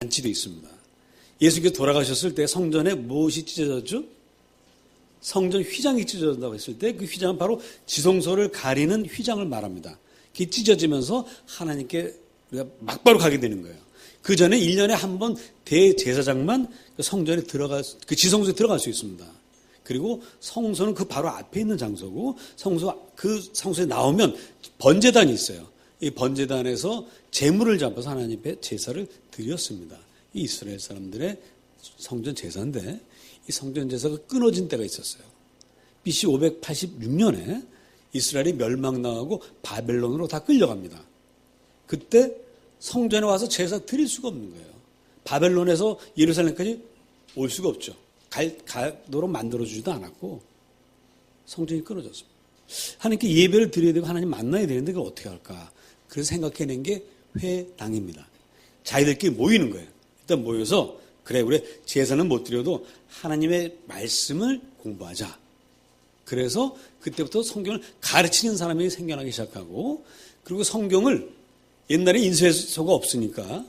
잔치도 있습니다. 예수께서 돌아가셨을 때 성전에 무엇이 찢어졌죠? 성전 휘장이 찢어진다고 했을 때 그 휘장은 바로 지성소를 가리는 휘장을 말합니다. 그게 찢어지면서 하나님께 우리가 막바로 가게 되는 거예요. 그 전에 1년에 한 번 대제사장만 그 성전에 그 지성소에 들어갈 수 있습니다. 그리고 성소는 그 바로 앞에 있는 장소고 그 성소에 나오면 번제단이 있어요. 이 번제단에서 제물을 잡아서 하나님 앞에 제사를 드렸습니다. 이 이스라엘 사람들의 성전 제사인데 이 성전 제사가 끊어진 때가 있었어요. BC 586년에 이스라엘이 멸망당하고 바벨론으로 다 끌려갑니다. 그때 성전에 와서 제사 드릴 수가 없는 거예요. 바벨론에서 예루살렘까지 올 수가 없죠. 가도록 만들어주지도 않았고 성전이 끊어졌습니다. 하나님께 예배를 드려야 되고 하나님 만나야 되는데 그걸 어떻게 할까? 그래서 생각해낸 게 회당입니다. 자기들끼리 모이는 거예요. 일단 모여서 그래 우리 제사는 못 드려도 하나님의 말씀을 공부하자. 그래서 그때부터 성경을 가르치는 사람이 생겨나기 시작하고 그리고 성경을 옛날에 인쇄소가 없으니까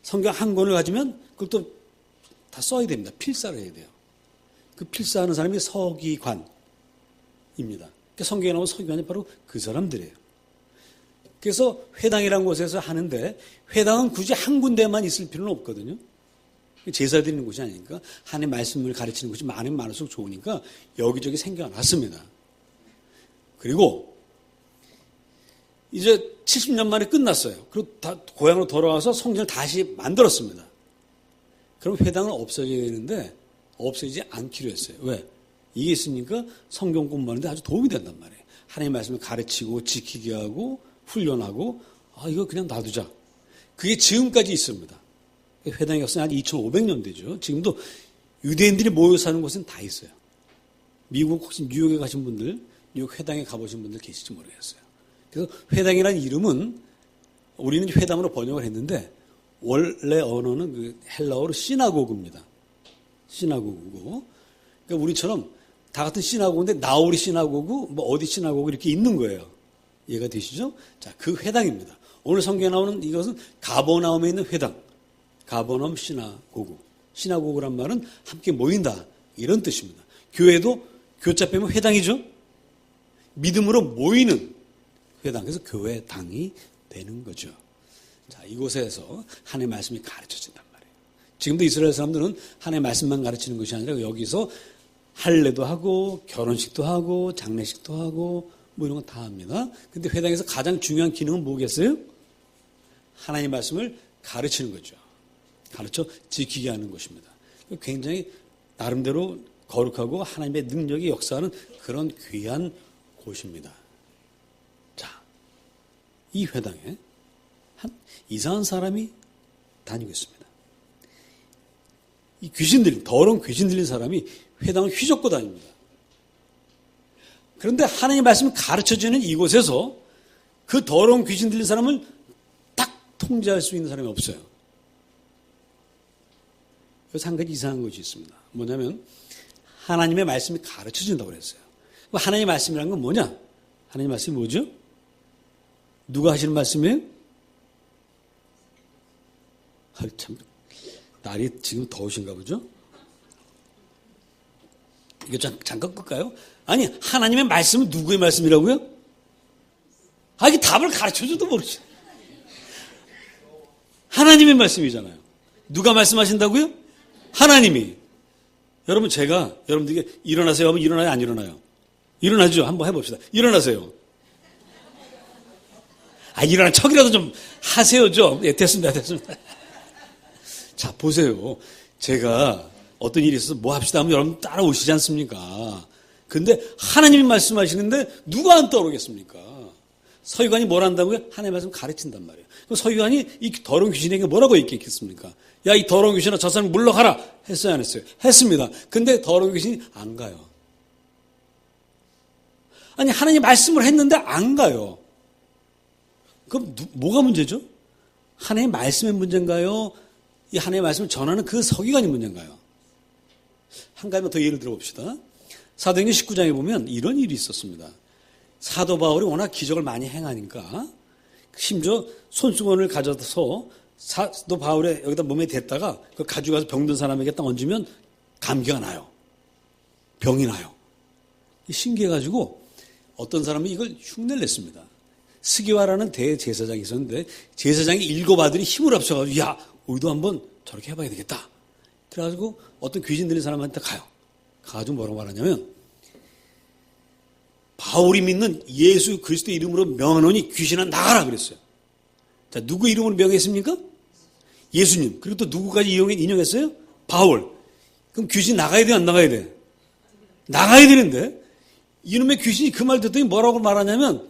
성경 한 권을 가지면 그걸 또 다 써야 됩니다. 필사를 해야 돼요. 그 필사하는 사람이 서기관입니다. 그러니까 성경에 나오는 서기관이 바로 그 사람들이에요. 그래서 회당이라는 곳에서 하는데 회당은 굳이 한 군데만 있을 필요는 없거든요. 제사 드리는 곳이 아니니까 하나님의 말씀을 가르치는 곳이 많으면 많을수록 좋으니까 여기저기 생겨났습니다. 그리고 이제 70년 만에 끝났어요. 그리고 다 고향으로 돌아와서 성전을 다시 만들었습니다. 그럼 회당은 없어져야 되는데 없어지지 않기로 했어요. 왜? 이게 있으니까 성경 공부하는데 아주 도움이 된단 말이에요. 하나님의 말씀을 가르치고 지키게 하고 훈련하고 이거 그냥 놔두자. 그게 지금까지 있습니다. 회당의 역사는 한 2500년 되죠. 지금도 유대인들이 모여 사는 곳은 다 있어요. 미국 혹시 뉴욕에 가신 분들, 뉴욕 회당에 가보신 분들 계실지 모르겠어요. 그래서 회당이라는 이름은 우리는 회당으로 번역을 했는데 원래 언어는 그 헬라어로 시나고그입니다. 시나고그고. 그러니까 우리처럼 다 같은 시나고그인데 나우리 시나고그, 뭐 어디 시나고그 이렇게 있는 거예요. 이해가 되시죠? 자, 그 회당입니다. 오늘 성경에 나오는 이것은 가버나움에 있는 회당. 가버나움 시나고그. 시나고그란 말은 함께 모인다. 이런 뜻입니다. 교회도 교자 빼면 회당이죠? 믿음으로 모이는 회당. 그래서 교회당이 되는 거죠. 자, 이곳에서 하나님의 말씀이 가르쳐진단 말이에요. 지금도 이스라엘 사람들은 하나님의 말씀만 가르치는 것이 아니라 여기서 할례도 하고 결혼식도 하고 장례식도 하고 뭐 이런 거 다 합니다. 근데 회당에서 가장 중요한 기능은 뭐겠어요? 하나님의 말씀을 가르치는 거죠. 가르쳐 지키게 하는 것입니다. 굉장히 나름대로 거룩하고 하나님의 능력이 역사하는 그런 귀한 곳입니다. 자, 이 회당에 한 이상한 사람이 다니고 있습니다. 이 더러운 귀신 들린 사람이 회당을 휘젓고 다닙니다. 그런데 하나님의 말씀을 가르쳐주는 이곳에서 그 더러운 귀신 들린 사람을 딱 통제할 수 있는 사람이 없어요. 그래서 한 가지 이상한 것이 있습니다. 뭐냐면 하나님의 말씀이 가르쳐준다고 그랬어요. 하나님의 말씀이라는 건 뭐냐? 하나님의 말씀이 뭐죠? 누가 하시는 말씀이에요? 참, 날이 지금 더우신가 보죠? 이거 잠깐 끌까요? 아니, 하나님의 말씀은 누구의 말씀이라고요? 이게 답을 가르쳐줘도 모르지. 하나님의 말씀이잖아요. 누가 말씀하신다고요? 하나님이. 여러분, 제가 여러분들에게 일어나세요 하면 일어나요, 안 일어나요? 일어나죠? 한번 해봅시다. 일어나세요. 일어나는 척이라도 좀 하세요, 좀. 예, 됐습니다. 자, 보세요. 제가 어떤 일이 있어서 뭐 합시다 하면 여러분 따라오시지 않습니까? 근데 하나님이 말씀하시는데 누가 안 따라오겠습니까? 서기관이 뭘 한다고요? 하나님의 말씀 가르친단 말이에요. 그럼 서기관이 이 더러운 귀신에게 뭐라고 얘기했겠습니까? 야, 이 더러운 귀신아, 저 사람 물러가라. 했어요, 안 했어요? 했습니다. 근데 더러운 귀신이 안 가요. 아니, 하나님 말씀을 했는데 안 가요. 그럼 뭐가 문제죠? 하나님의 말씀의 문제인가요? 이 하나님의 말씀을 전하는 그 서기관이 문제인가요? 한 가지만 더 예를 들어봅시다. 사도행전 19장에 보면 이런 일이 있었습니다. 사도 바울이 워낙 기적을 많이 행하니까 심지어 손수건을 가져서 사도 바울의 여기다 몸에 댔다가 그 가져가서 병든 사람에게 딱 얹으면 감기가 나요. 병이 나요. 신기해가지고 어떤 사람이 이걸 흉내를 냈습니다. 스기와라는 대제사장이 있었는데 제사장이 7 아들이 힘을 합쳐가지고 야 우리도 한번 저렇게 해봐야 되겠다. 그래가지고 어떤 귀신 들린 사람한테 가요. 가가지고 뭐라고 말하냐면 바울이 믿는 예수 그리스도 이름으로 명하노니 귀신아 나가라 그랬어요. 자 누구 이름으로 명했습니까? 예수님. 그리고 또 누구까지 인용했어요? 바울. 그럼 귀신 나가야 돼 안 나가야 돼? 나가야 되는데 이놈의 귀신이 그 말 듣더니 뭐라고 말하냐면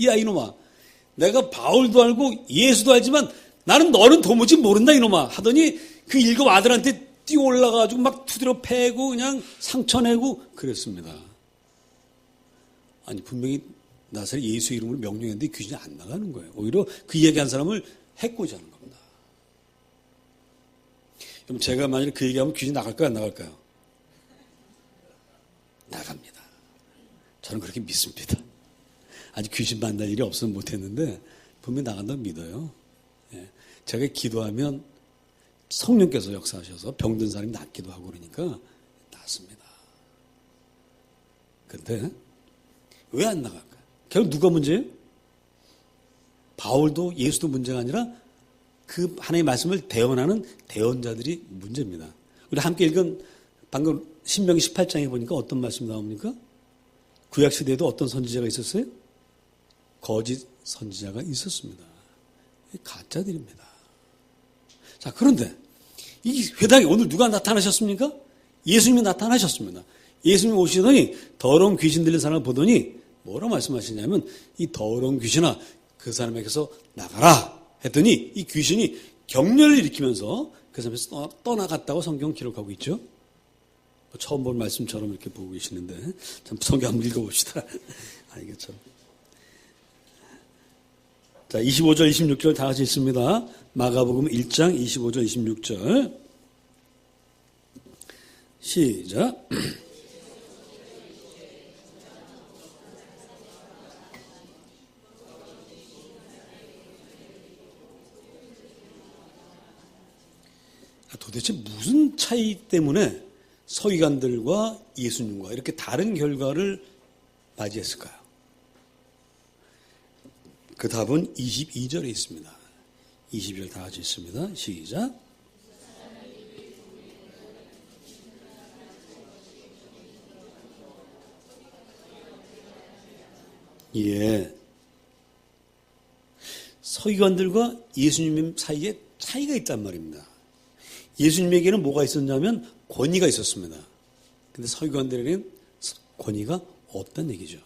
야 이놈아 내가 바울도 알고 예수도 알지만 나는 너는 도무지 모른다 이놈아 하더니 그 7 아들한테 뛰어 올라가가지고 막 두드려 패고 그냥 상처 내고 그랬습니다. 아니 분명히 나사렛 예수 이름으로 명령했는데 귀신이 안 나가는 거예요. 오히려 그 얘기한 사람을 해코지 하는 겁니다. 그럼 제가 만약에 그 얘기하면 귀신 나갈까요 안 나갈까요? 나갑니다. 저는 그렇게 믿습니다. 아직 귀신 만날 일이 없으면 못했는데 분명히 나간다고 믿어요. 예. 제가 기도하면 성령께서 역사하셔서 병든 사람이 낫기도 하고 그러니까 낫습니다. 그런데 왜 안 나갈까요? 결국 누가 문제예요? 바울도 예수도 문제가 아니라 그 하나님의 말씀을 대언하는 대언자들이 문제입니다. 우리 함께 읽은 방금 신명기 18장에 보니까 어떤 말씀 나옵니까? 구약시대에도 어떤 선지자가 있었어요? 거짓 선지자가 있었습니다. 가짜들입니다. 자, 그런데 이 회당에 오늘 누가 나타나셨습니까? 예수님이 나타나셨습니다. 예수님이 오시더니 더러운 귀신 들린 사람을 보더니 뭐라 말씀하시냐면 이 더러운 귀신아 그 사람에게서 나가라 했더니 이 귀신이 격렬을 일으키면서 그 사람에서 떠나갔다고 성경 기록하고 있죠. 처음 본 말씀처럼 이렇게 보고 계시는데 참 성경 한번 읽어봅시다. 이게 참. 자, 25절, 26절 다 같이 읽습니다. 마가복음 1장 25절, 26절. 시작. 도대체 무슨 차이 때문에 서기관들과 예수님과 이렇게 다른 결과를 맞이했을까요? 그 답은 22절에 있습니다. 22절 다 같이 있습니다. 시작. 예. 서기관들과 예수님 사이에 차이가 있단 말입니다. 예수님에게는 뭐가 있었냐면 권위가 있었습니다. 근데 서기관들에게는 권위가 없다는 얘기죠.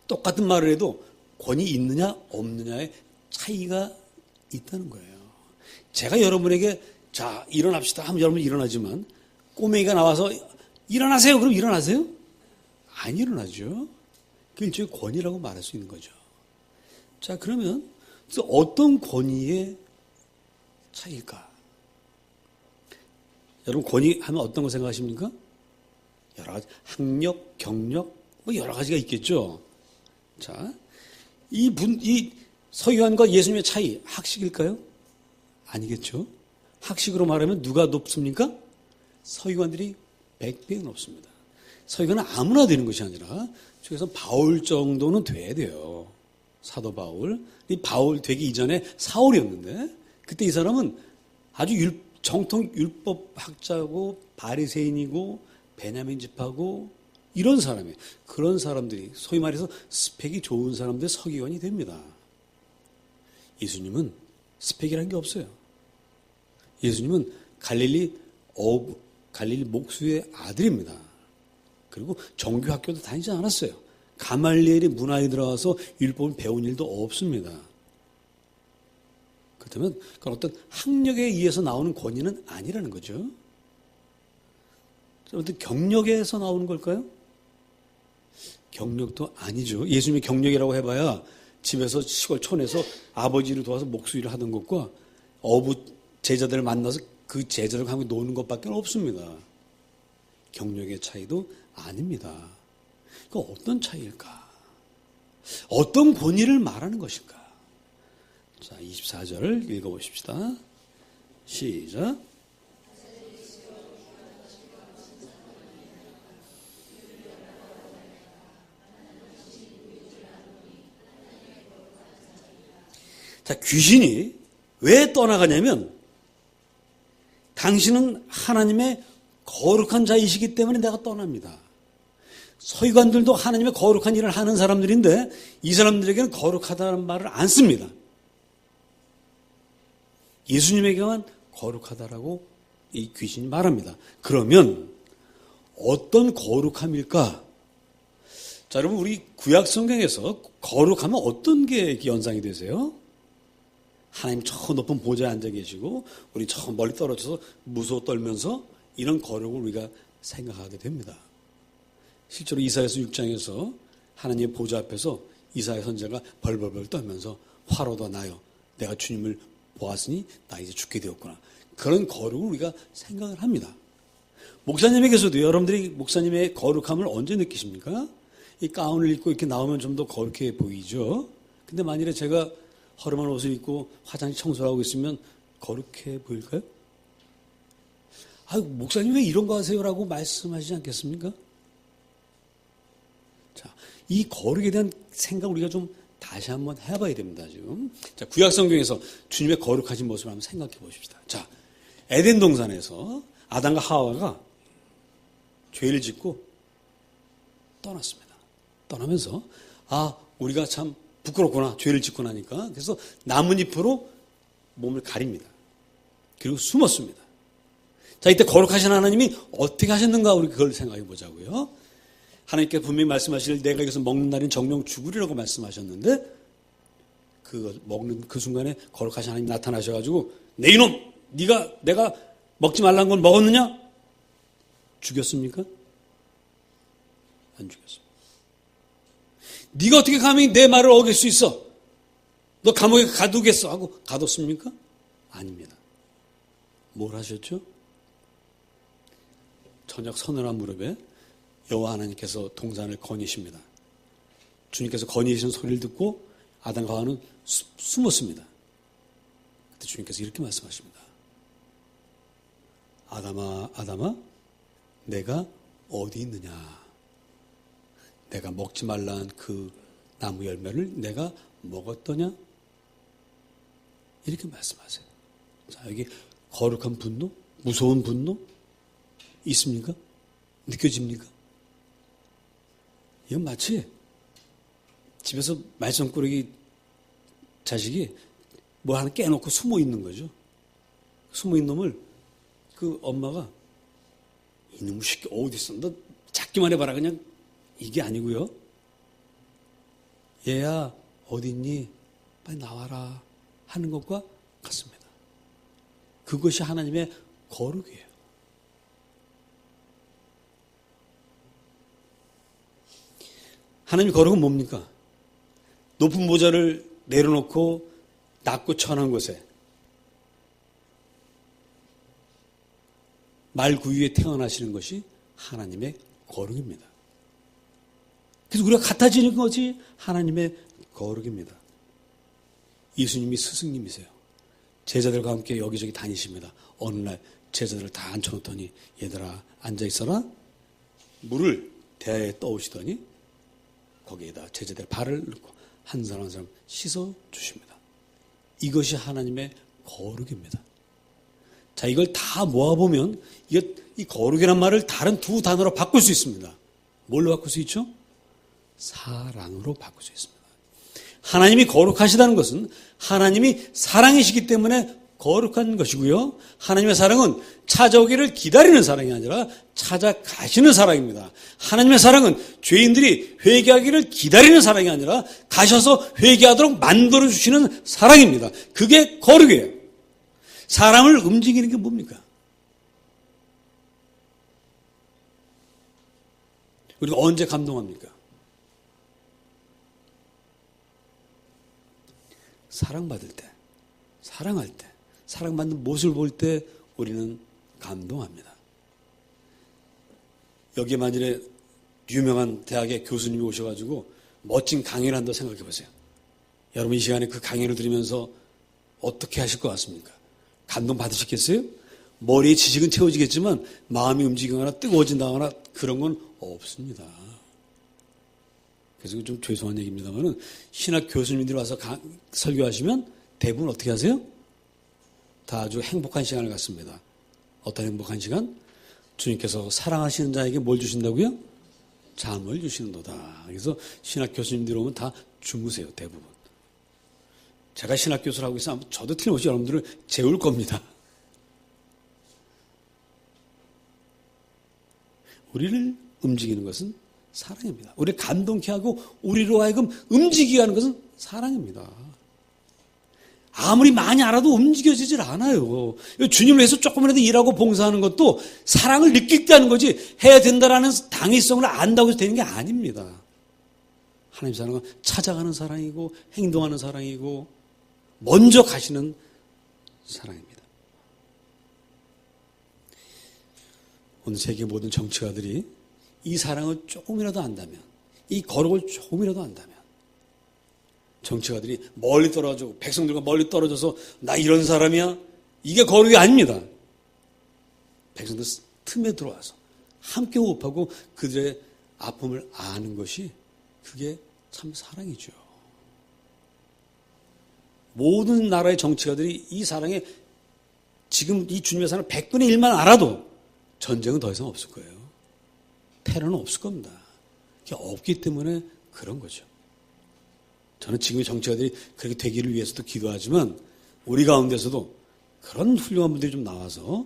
똑같은 말을 해도 권위 있느냐 없느냐의 차이가 있다는 거예요. 제가 여러분에게 자 일어납시다 하면 여러분 일어나지만 꼬맹이가 나와서 일어나세요 그럼 일어나세요? 안 일어나죠. 그 일종의 권위라고 말할 수 있는 거죠. 자 그러면 어떤 권위의 차이일까? 여러분 권위 하면 어떤 거 생각하십니까? 여러 가지 학력, 경력 뭐 여러 가지가 있겠죠. 자, 이 서기관과 예수님의 차이 학식일까요? 아니겠죠. 학식으로 말하면 누가 높습니까? 서기관들이 100배 높습니다. 서기관은 아무나 되는 것이 아니라 그래서 바울 정도는 돼야 돼요. 사도 바울. 이 바울 되기 이전에 사울이었는데 그때 이 사람은 아주 정통 율법학자고 바리새인이고 베냐민 집하고 이런 사람이에요. 그런 사람들이 소위 말해서 스펙이 좋은 사람들 서기관이 됩니다. 예수님은 스펙이라는 게 없어요. 예수님은 갈릴리 목수의 아들입니다. 그리고 정규학교도 다니지 않았어요. 가말리엘의 문화에 들어가서 율법을 배운 일도 없습니다. 그렇다면 그건 어떤 학력에 의해서 나오는 권위는 아니라는 거죠. 어떤 경력에서 나오는 걸까요? 경력도 아니죠. 예수님의 경력이라고 해봐야 집에서 시골 촌에서 아버지를 도와서 목수일을 하던 것과 어부 제자들을 만나서 그 제자들과 함께 노는 것밖에 없습니다. 경력의 차이도 아닙니다. 그 어떤 차이일까? 어떤 권위를 말하는 것일까? 자, 24절 읽어보십시다. 시작. 자, 귀신이 왜 떠나가냐면 당신은 하나님의 거룩한 자이시기 때문에 내가 떠납니다. 서기관들도 하나님의 거룩한 일을 하는 사람들인데 이 사람들에게는 거룩하다는 말을 안 씁니다. 예수님에게만 거룩하다라고 이 귀신이 말합니다. 그러면 어떤 거룩함일까? 자, 여러분 우리 구약 성경에서 거룩하면 어떤 게 연상이 되세요? 하나님 저 높은 보좌에 앉아 계시고 우리 저 멀리 떨어져서 무서워 떨면서 이런 거룩을 우리가 생각하게 됩니다. 실제로 이사야서 6장에서 하나님의 보좌 앞에서 이사야 선지자가 벌벌벌 떨면서 화로도 나요. 내가 주님을 보았으니 나 이제 죽게 되었구나. 그런 거룩을 우리가 생각을 합니다. 목사님에게서도 여러분들이 목사님의 거룩함을 언제 느끼십니까? 이 가운을 입고 이렇게 나오면 좀 더 거룩해 보이죠. 근데 만일에 제가 허름한 옷을 입고 화장실 청소를 하고 있으면 거룩해 보일까요? 아, 목사님 왜 이런 거 하세요라고 말씀하시지 않겠습니까? 자, 이 거룩에 대한 생각 우리가 좀 다시 한번 해봐야 됩니다, 지금. 자, 구약 성경에서 주님의 거룩하신 모습을 한번 생각해 보십시다. 자, 에덴 동산에서 아담과 하와가 죄를 짓고 떠났습니다. 떠나면서, 아, 우리가 참 부끄럽구나. 죄를 짓고 나니까. 그래서 나뭇잎으로 몸을 가립니다. 그리고 숨었습니다. 자, 이때 거룩하신 하나님이 어떻게 하셨는가 우리 그걸 생각해 보자고요. 하나님께서 분명히 말씀하시길 내가 여기서 먹는 날인 정령 죽으리라고 말씀하셨는데 그 먹는 그 순간에 거룩하신 하나님이 나타나셔가지고 내 이놈! 내가 먹지 말라는 건 먹었느냐? 죽였습니까? 안 죽였습니다. 네가 어떻게 감히 내 말을 어길 수 있어? 너 감옥에 가두겠어? 하고 가뒀습니까? 아닙니다. 뭘 하셨죠? 저녁 서늘한 무렵에 여호와 하나님께서 동산을 거니십니다. 주님께서 거니시는 소리를 듣고 아담과 하와는 숨었습니다. 그때 주님께서 이렇게 말씀하십니다. 아담아, 내가 어디 있느냐? 내가 먹지 말라는 그 나무 열매를 내가 먹었더냐? 이렇게 말씀하세요. 자, 여기 거룩한 분노, 무서운 분노 있습니까? 느껴집니까? 이건 마치 집에서 말썽꾸러기 자식이 뭐 하나 깨놓고 숨어 있는 거죠. 숨어 있는 놈을 그 엄마가 이놈의 새끼 어디 있어? 너 잡기만 해봐라. 그냥 이게 아니고요. 얘야 어디 있니? 빨리 나와라 하는 것과 같습니다. 그것이 하나님의 거룩이에요. 하나님의 거룩은 뭡니까? 높은 보좌를 내려놓고 낮고 천한 곳에 말 구유에 태어나시는 것이 하나님의 거룩입니다. 그래서 우리가 같아지는 것이 하나님의 거룩입니다. 예수님이 스승님이세요. 제자들과 함께 여기저기 다니십니다. 어느 날 제자들을 다 앉혀놓더니 얘들아 앉아있어라. 물을 대야에 떠오시더니 거기에다 제자들 발을 넣고 한 사람 한 사람 씻어주십니다. 이것이 하나님의 거룩입니다. 자, 이걸 다 모아보면 이 거룩이란 말을 다른 두 단어로 바꿀 수 있습니다. 뭘로 바꿀 수 있죠? 사랑으로 바꿀 수 있습니다. 하나님이 거룩하시다는 것은 하나님이 사랑이시기 때문에 거룩한 것이고요. 하나님의 사랑은 찾아오기를 기다리는 사랑이 아니라 찾아가시는 사랑입니다. 하나님의 사랑은 죄인들이 회개하기를 기다리는 사랑이 아니라 가셔서 회개하도록 만들어주시는 사랑입니다. 그게 거룩이에요. 사람을 움직이는 게 뭡니까? 우리가 언제 감동합니까? 사랑받을 때, 사랑할 때, 사랑받는 모습을 볼 때 우리는 감동합니다. 여기에 만일에 유명한 대학의 교수님이 오셔가지고 멋진 강의를 한다고 생각해 보세요. 여러분 이 시간에 그 강의를 들으면서 어떻게 하실 것 같습니까? 감동 받으시겠어요? 머리에 지식은 채워지겠지만 마음이 움직이거나 뜨거워진다거나 그런 건 없습니다. 그래서 좀 죄송한 얘기입니다만은 신학 교수님들이 와서 설교하시면 대부분 어떻게 하세요? 다 아주 행복한 시간을 갖습니다. 어떤 행복한 시간? 주님께서 사랑하시는 자에게 뭘 주신다고요? 잠을 주시는도다. 그래서 신학 교수님들이 오면 다 주무세요, 대부분. 제가 신학 교수를 하고 있으면 저도 틀림없이 여러분들을 재울 겁니다. 우리를 움직이는 것은 사랑입니다. 우리를 감동케 하고 우리로 하여금 움직이게 하는 것은 사랑입니다. 아무리 많이 알아도 움직여지질 않아요. 주님을 위해서 조금이라도 일하고 봉사하는 것도 사랑을 느끼겠다는 거지 해야 된다라는 당위성을 안다고 해서 되는 게 아닙니다. 하나님 사랑은 찾아가는 사랑이고 행동하는 사랑이고 먼저 가시는 사랑입니다. 오늘 세계 모든 정치가들이 이 사랑을 조금이라도 안다면, 이 거룩을 조금이라도 안다면, 정치가들이 멀리 떨어져, 백성들과 멀리 떨어져서 나 이런 사람이야? 이게 거룩이 아닙니다. 백성들 틈에 들어와서 함께 호흡하고 그들의 아픔을 아는 것이 그게 참 사랑이죠. 모든 나라의 정치가들이 이 사랑에 지금 이 주님의 사랑을 100분의 1만 알아도 전쟁은 더 이상 없을 거예요. 테러는 없을 겁니다. 그게 없기 때문에 그런 거죠. 저는 지금의 정치가들이 그렇게 되기를 위해서도 기도하지만 우리 가운데서도 그런 훌륭한 분들이 좀 나와서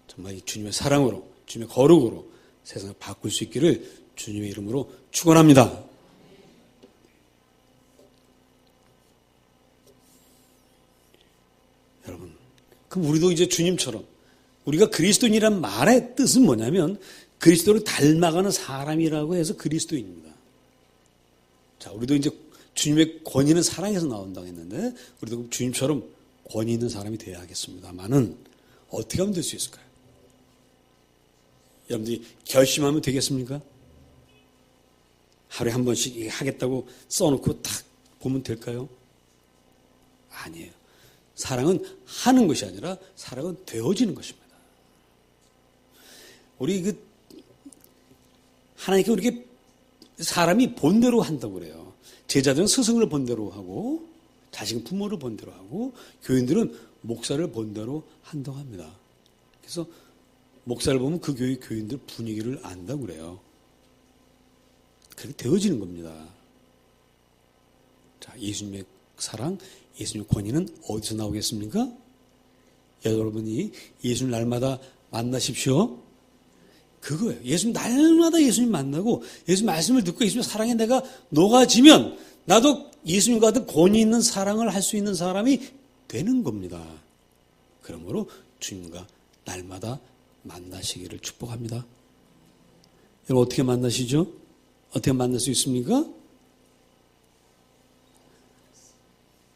정말 이 주님의 사랑으로, 주님의 거룩으로 세상을 바꿀 수 있기를 주님의 이름으로 축원합니다. 여러분, 그럼 우리도 이제 주님처럼 우리가 그리스도인이란 말의 뜻은 뭐냐면 그리스도를 닮아가는 사람이라고 해서 그리스도인입니다. 자, 우리도 이제 주님의 권위는 사랑에서 나온다고 했는데 우리도 주님처럼 권위 있는 사람이 되어야 하겠습니다만은 어떻게 하면 될 수 있을까요? 여러분들이 결심하면 되겠습니까? 하루에 한 번씩 하겠다고 써놓고 딱 보면 될까요? 아니에요. 사랑은 하는 것이 아니라 사랑은 되어지는 것입니다. 우리 하나님께 우리게 사람이 본대로 한다고 그래요. 제자들은 스승을 본대로 하고 자식은 부모를 본대로 하고 교인들은 목사를 본대로 한다고 합니다. 그래서 목사를 보면 그 교회 교인들 분위기를 안다고 그래요. 그렇게 되어지는 겁니다. 자, 예수님의 사랑, 예수님의 권위는 어디서 나오겠습니까? 여러분이 예수님 날마다 만나십시오. 그거예요. 예수님 날마다 예수님 만나고 예수님 말씀을 듣고 예수님 사랑에 내가 녹아지면 나도 예수님과 같은 권위 있는 사랑을 할 수 있는 사람이 되는 겁니다. 그러므로 주님과 날마다 만나시기를 축복합니다. 여러분 어떻게 만나시죠? 어떻게 만날 수 있습니까?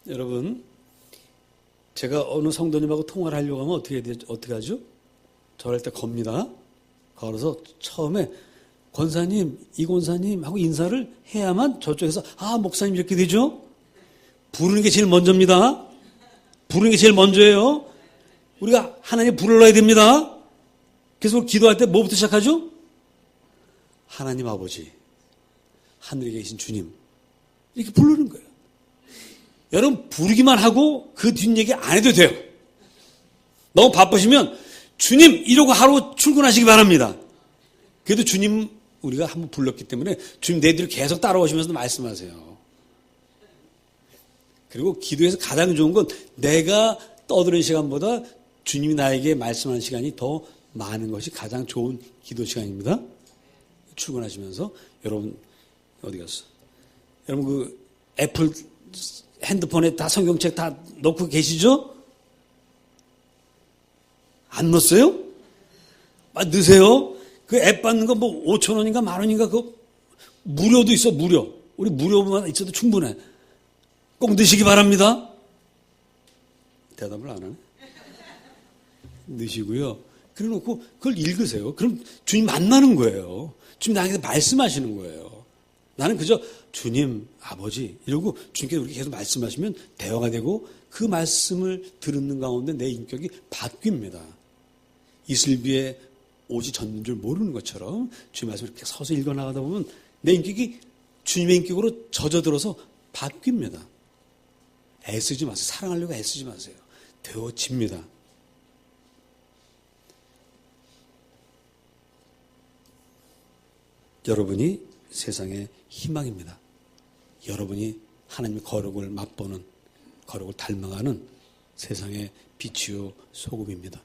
여러분 제가 어느 성도님하고 통화를 하려고 하면 어떻게 하죠? 저럴 때 겁니다. 걸어서 처음에 권사님, 이 권사님 하고 인사를 해야만 저쪽에서 목사님 이렇게 되죠? 부르는 게 제일 먼저입니다. 부르는 게 제일 먼저예요. 우리가 하나님 불러야 됩니다. 그래서 기도할 때 뭐부터 시작하죠? 하나님 아버지, 하늘에 계신 주님 이렇게 부르는 거예요. 여러분 부르기만 하고 그 뒷얘기 안 해도 돼요. 너무 바쁘시면 주님 이러고 하루 출근하시기 바랍니다. 그래도 주님 우리가 한번 불렀기 때문에 주님 내 뒤를 계속 따라오시면서 말씀하세요. 그리고 기도에서 가장 좋은 건 내가 떠드는 시간보다 주님이 나에게 말씀하는 시간이 더 많은 것이 가장 좋은 기도 시간입니다. 출근하시면서 여러분 어디 갔어? 여러분 그 애플 핸드폰에 다 성경책 다 넣고 계시죠? 안 넣었어요? 넣으세요. 그 앱 받는 거 5,000원인가 10,000원인가 그거 무료도 있어, 무료. 우리 무료만 있어도 충분해. 꼭 넣으시기 바랍니다. 대답을 안 하네. 넣으시고요. 그래 놓고 그걸 읽으세요. 그럼 주님 만나는 거예요. 주님 나에게 말씀하시는 거예요. 나는 그저 주님, 아버지 이러고 주님께서 우리에게 계속 말씀하시면 대화가 되고 그 말씀을 듣는 가운데 내 인격이 바뀝니다. 이슬비에 오지 젖는 줄 모르는 것처럼 주님 말씀을 이렇게 서서 읽어나가다 보면 내 인격이 주님의 인격으로 젖어들어서 바뀝니다. 애쓰지 마세요. 사랑하려고 애쓰지 마세요. 되어집니다. 여러분이 세상의 희망입니다. 여러분이 하나님의 거룩을 맛보는, 거룩을 닮아가는 세상의 빛이요 소금입니다.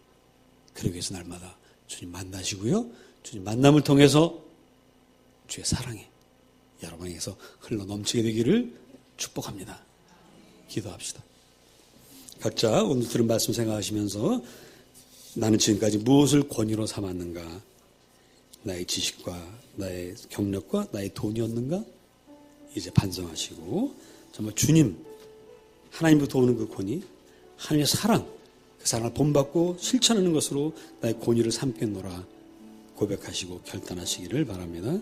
그러기 위해서 날마다 주님 만나시고요. 주님 만남을 통해서 주의 사랑이 여러분에게서 흘러 넘치게 되기를 축복합니다. 기도합시다. 각자 오늘 들은 말씀 생각하시면서 나는 지금까지 무엇을 권위로 삼았는가? 나의 지식과 나의 경력과 나의 돈이었는가? 이제 반성하시고 정말 주님, 하나님부터 오는 그 권위, 하나님의 사랑, 그 사랑을 본받고 실천하는 것으로 나의 권위를 삼겠노라 고백하시고 결단하시기를 바랍니다.